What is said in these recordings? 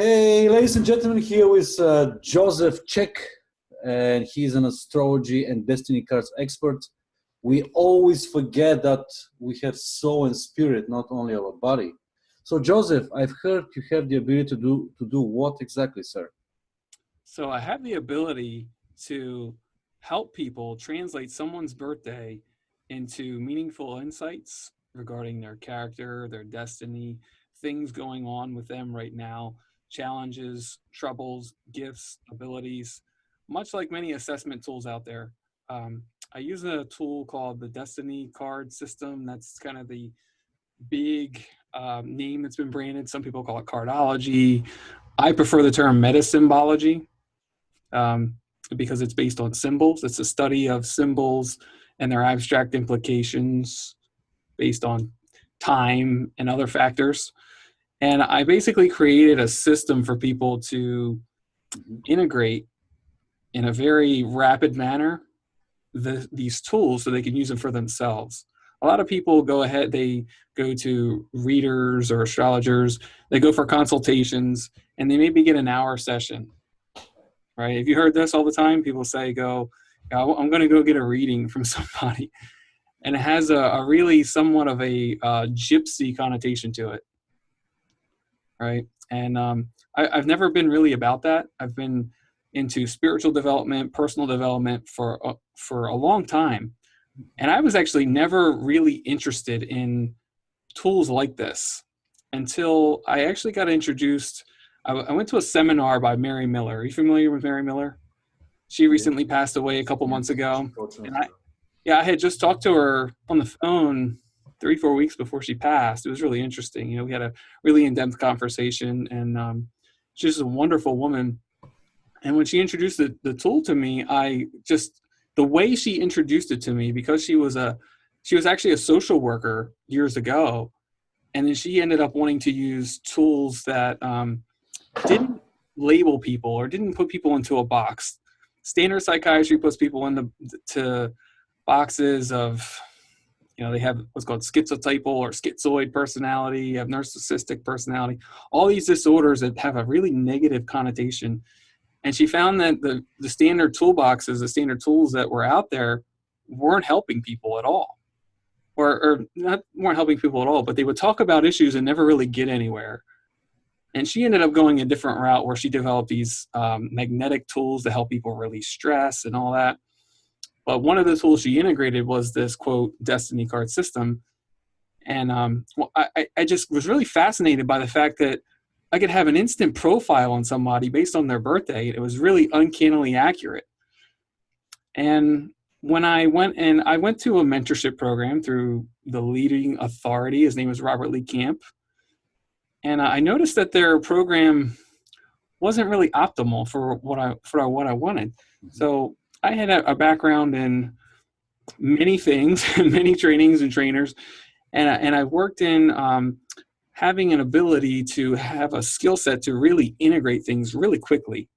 Hey, ladies and gentlemen, here with Joseph Check, and he's an astrology and destiny cards expert. We always forget that we have soul and spirit, not only our body. So, Joseph, I've heard you have the ability to do what exactly, sir? So I have the ability to help people translate someone's birthday into meaningful insights regarding their character, their destiny, things going on with them right now, challenges, troubles, gifts, abilities, much like many assessment tools out there. I use a tool called the Destiny Card System. That's kind of the big name that's been branded. Some people call it cardology. I prefer the term metasymbology um, because it's based on symbols. It's a study of symbols and their abstract implications based on time and other factors. And I basically created a system for people to integrate in a very rapid manner these tools so they can use them for themselves. A lot of people go ahead, they go to readers or astrologers, they go for consultations, and they maybe get an hour session, right? Have you heard this all the time? People say, I'm going to go get a reading from somebody. And it has a really somewhat of a gypsy connotation to it, right? And I've never been really about that. I've been into spiritual development, personal development for a long time. And I was actually never really interested in tools like this until I actually got introduced. I went to a seminar by Mary Miller. Are you familiar with Mary Miller? She Yeah. recently passed away a couple months ago. And Unfortunately. I had just talked to her on the phone 3-4 weeks before she passed. It was really interesting. You know, we had a really in-depth conversation, and she's a wonderful woman. And when she introduced the tool to me, the way she introduced it to me, because she was actually a social worker years ago, and then she ended up wanting to use tools that didn't label people or didn't put people into a box. Standard psychiatry puts people into boxes of, they have what's called schizotypal or schizoid personality, you have narcissistic personality, all these disorders that have a really negative connotation. And she found that the standard toolboxes, the standard tools that were out there weren't helping people at all. Or not weren't helping people at all, but they would talk about issues and never really get anywhere. And she ended up going a different route where she developed these magnetic tools to help people release stress and all that. But one of the tools she integrated was this, quote, Destiny Card System. And I just was really fascinated by the fact that I could have an instant profile on somebody based on their birthday. It was really uncannily accurate. And when I went to a mentorship program through the leading authority, his name was Robert Lee Camp. And I noticed that their program wasn't really optimal for what I wanted. So I had a background in many things, many trainings and trainers, and I worked in having an ability to have a skill set to really integrate things really quickly,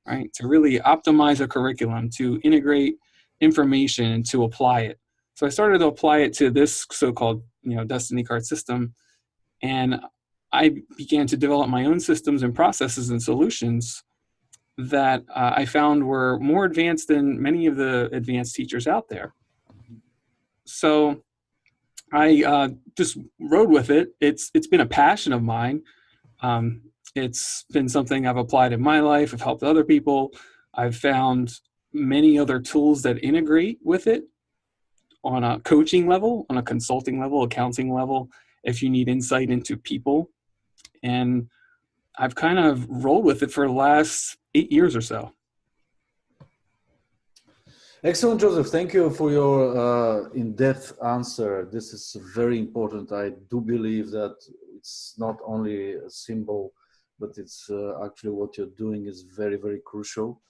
right? To really optimize a curriculum, to integrate information, and to apply it. So I started to apply it to this so-called, Destiny Card System, and I began to develop my own systems and processes and solutions that I found were more advanced than many of the advanced teachers out there. So I just rode with it. It's been a passion of mine. It's been something I've applied in my life. I've helped other people. I've found many other tools that integrate with it on a coaching level, on a consulting level, a counseling level, if you need insight into people. And I've kind of rolled with it for the last 8 years or so. Excellent, Joseph. Thank you for your in-depth answer. This is very important. I do believe that it's not only a symbol, but it's actually what you're doing is very, very crucial.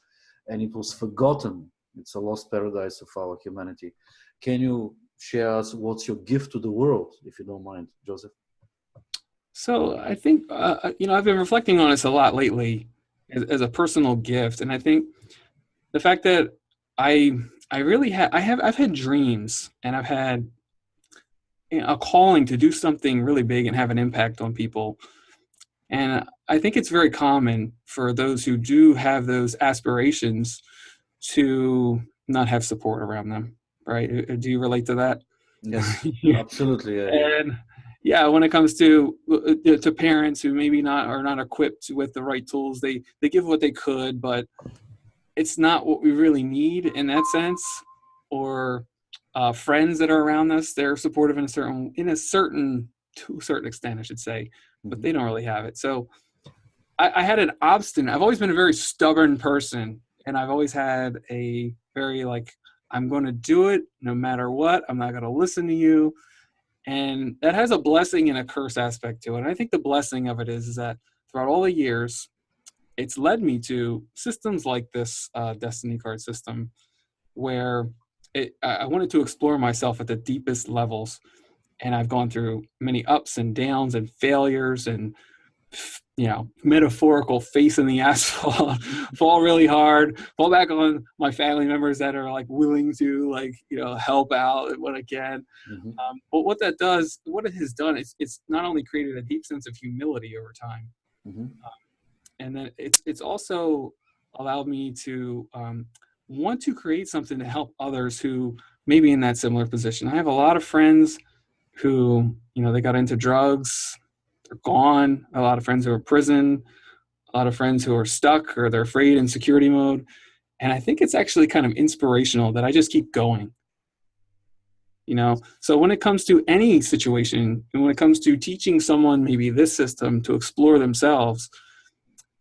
And it was forgotten. It's a lost paradise of our humanity. Can you share us what's your gift to the world, if you don't mind, Joseph? So I think, I've been reflecting on this a lot lately as a personal gift. And I think the fact that I've had dreams, and I've had a calling to do something really big and have an impact on people. And I think it's very common for those who do have those aspirations to not have support around them, right? Do you relate to that? Yes, Yeah. absolutely. And yeah, when it comes to parents who maybe not are not equipped with the right tools, they give what they could, but it's not what we really need in that sense. Or friends that are around us, they're supportive in to a certain extent, I should say, but Mhm. they don't really have it. So I had I've always been a very stubborn person, and I've always had a very like, I'm going to do it no matter what. I'm not going to listen to you. And that has a blessing and a curse aspect to it. And I think the blessing of it is that throughout all the years, it's led me to systems like this Destiny card system, where I wanted to explore myself at the deepest levels. And I've gone through many ups and downs and failures and, metaphorical face in the asphalt, fall really hard, fall back on my family members that are like willing to help out when I can. Mhm. But what it has done is it's not only created a deep sense of humility over time, Mhm. and then it's also allowed me to want to create something to help others who may be in that similar position. I have a lot of friends who, they got into drugs, they're gone. A lot of friends who are in prison, a lot of friends who are stuck or they're afraid in security mode. And I think it's actually kind of inspirational that I just keep going. So when it comes to any situation, and when it comes to teaching someone maybe this system to explore themselves,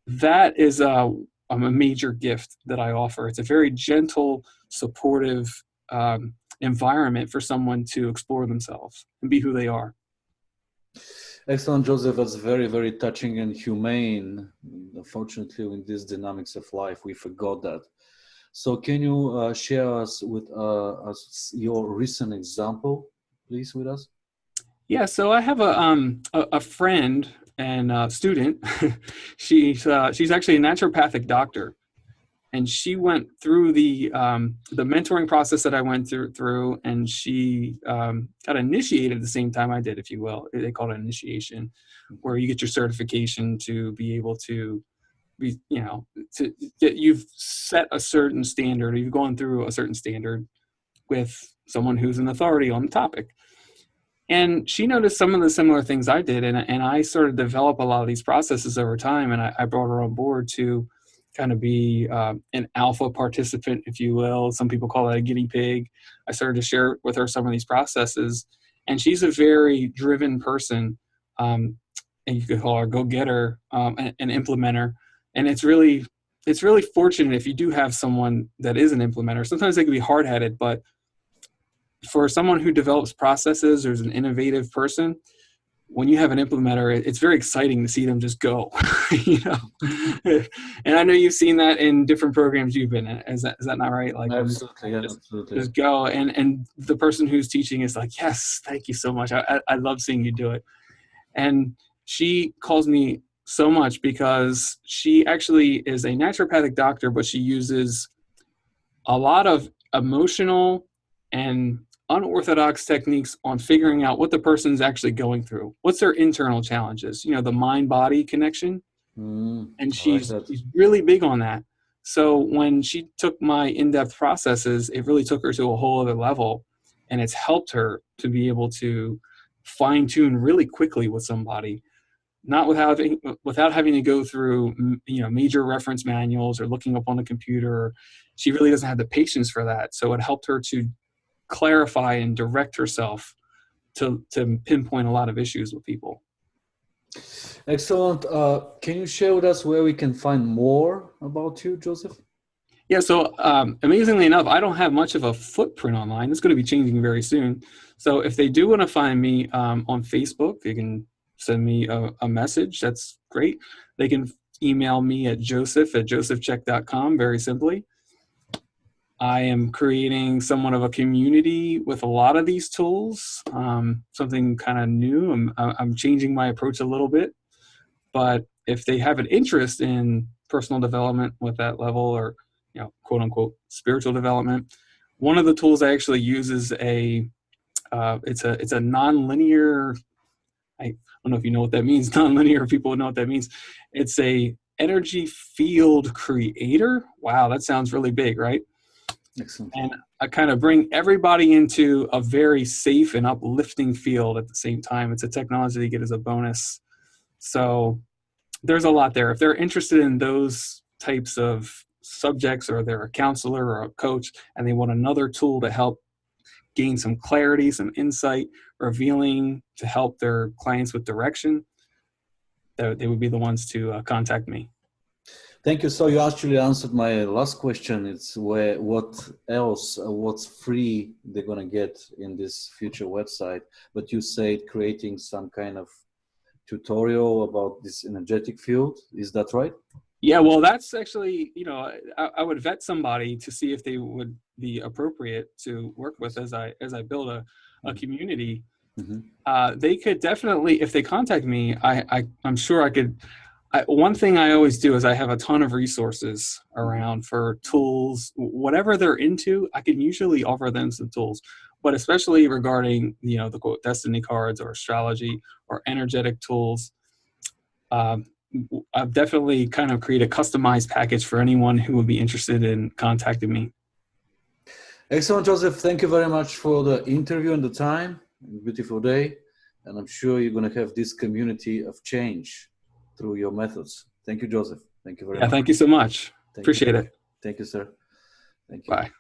that is a major gift that I offer. It's a very gentle, supportive environment for someone to explore themselves and be who they are. Excellent, Joseph. That's very, very touching and humane. Unfortunately, in these dynamics of life, we forgot that. So, can you share us with your recent example, please, with us? Yeah, so I have a friend and student. She's actually a naturopathic doctor, and she went through the mentoring process that I went through, and she got initiated at the same time I did, if you will. They call it initiation, where you get your certification to be able to be, to get, you've set a certain standard, or you've gone through a certain standard with someone who's an authority on the topic. And she noticed some of the similar things I did, and I started to develop a lot of these processes over time, and I brought her on board to kind of be an alpha participant, if you will. Some people call that a guinea pig. I started to share with her some of these processes, and she's a very driven person, and you could call her a go-getter, an implementer. And it's really fortunate if you do have someone that is an implementer. Sometimes they can be hard-headed, but for someone who develops processes or is an innovative person, when you have an implementer, it's very exciting to see them just go, And I know you've seen that in different programs you've been in. Is that not right? Like when Absolutely, yeah, just absolutely. just go, and the person who's teaching is like, yes, thank you so much. I love seeing you do it. And she calls me so much because she actually is a naturopathic doctor, but she uses a lot of emotional and unorthodox techniques on figuring out what the person's actually going through. What's their internal challenges? The mind-body connection. And I like she's that. really big on that. So when she took my in-depth processes, it really took her to a whole other level, and it's helped her to be able to fine-tune really quickly with somebody, not without having to go through major reference manuals or looking up on the computer. She really doesn't have the patience for that. So it helped her to clarify and direct herself to pinpoint a lot of issues with people. Excellent. Can you share with us where we can find more about you, Joseph? Yeah, so amazingly enough, I don't have much of a footprint online. It's going to be changing very soon. So if they do want to find me on Facebook, they can send me a message. That's great. They can email me at joseph@josephcheck.com, very simply. I am creating somewhat of a community with a lot of these tools, something kind of new. I'm changing my approach a little bit. But if they have an interest in personal development with that level, or quote unquote spiritual development, one of the tools I actually use is it's a nonlinear, I don't know if you know what that means. Nonlinear people know what that means. It's a energy field creator. Wow, that sounds really big, right? Excellent. And I kind of bring everybody into a very safe and uplifting field at the same time. It's a technology they get as a bonus. So there's a lot there. If they're interested in those types of subjects, or they're a counselor or a coach and they want another tool to help gain some clarity, some insight, revealing, to help their clients with direction, they would be the ones to contact me. Thank you. So you actually answered my last question. It's what else, what's free they're going to get in this future website. But you said creating some kind of tutorial about this energetic field. Is that right? Yeah, well, that's actually, I would vet somebody to see if they would be appropriate to work with as I build a community. Mm-hmm. They could definitely, if they contact me, I'm sure I could. One thing I always do is I have a ton of resources around for tools, whatever they're into. I can usually offer them some tools, but especially regarding, the quote destiny cards or astrology or energetic tools. I've definitely kind of create a customized package for anyone who would be interested in contacting me. Excellent, Joseph. Thank you very much for the interview and the time. Beautiful day. And I'm sure you're going to have this community of change through your methods. Thank you, Joseph. Thank you very much. Thank you so much. Appreciate it. Thank you, sir. Thank you. Bye.